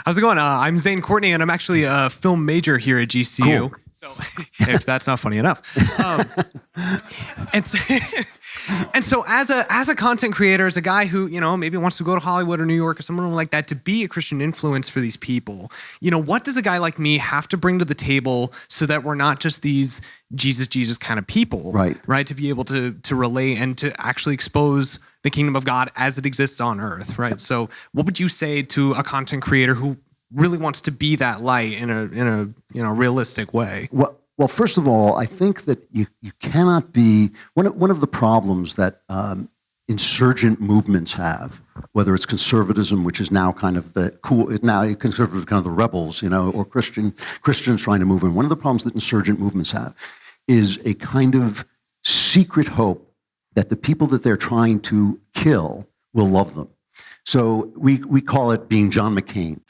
How's it going? I'm Zane Courtney, and I'm actually a film major here at GCU. Cool. So, if that's not funny enough. And so as a content creator, as a guy who, maybe wants to go to Hollywood or New York or somewhere like that to be a Christian influence for these people, what does a guy like me have to bring to the table so that we're not just these Jesus kind of people, right? To be able to relate and to actually expose the kingdom of God as it exists on earth, right? So what would you say to a content creator who really wants to be that light in a realistic way? Well, first of all, I think that you cannot be one of the problems that insurgent movements have, whether it's conservatism, which is now kind of the cool, now conservative kind of the rebels, or Christians trying to move in. One of the problems that insurgent movements have is a kind of secret hope that the people that they're trying to kill will love them. So we call it being John McCain.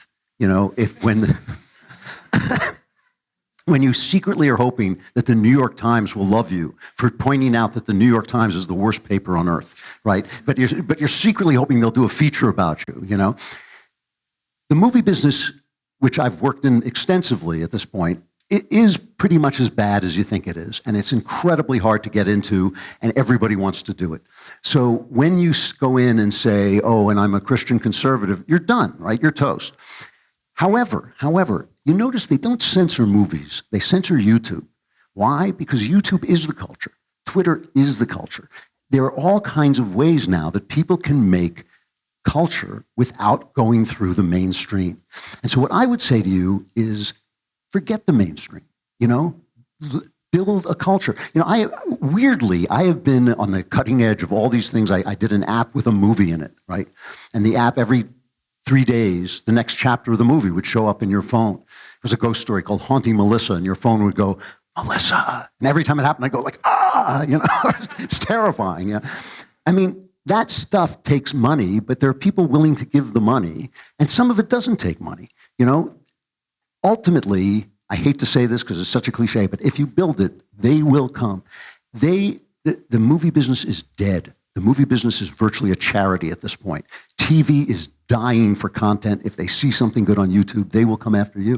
When you secretly are hoping that the New York Times will love you for pointing out that the New York Times is the worst paper on earth, right? But you're secretly hoping they'll do a feature about you, The movie business, which I've worked in extensively at this point, it is pretty much as bad as you think it is, and it's incredibly hard to get into, and everybody wants to do it. So when you go in and say, oh, and I'm a Christian conservative, you're done, right? You're toast. However, you notice they don't censor movies. They censor YouTube. Why? Because YouTube is the culture. Twitter is the culture. There are all kinds of ways now that people can make culture without going through the mainstream. And so what I would say to you is, forget the mainstream, build a culture. I have been on the cutting edge of all these things. I did an app with a movie in it, right? And the app, every 3 days, the next chapter of the movie would show up in your phone. It was a ghost story called Haunting Melissa, and your phone would go, Melissa. And every time it happened, I'd go like, it's terrifying. Yeah. I mean, that stuff takes money, but there are people willing to give the money, and some of it doesn't take money. Ultimately, I hate to say this because it's such a cliche, but if you build it, they will come. The movie business is dead. The movie business is virtually a charity at this point. TV is dying for content. If they see something good on YouTube, they will come after you.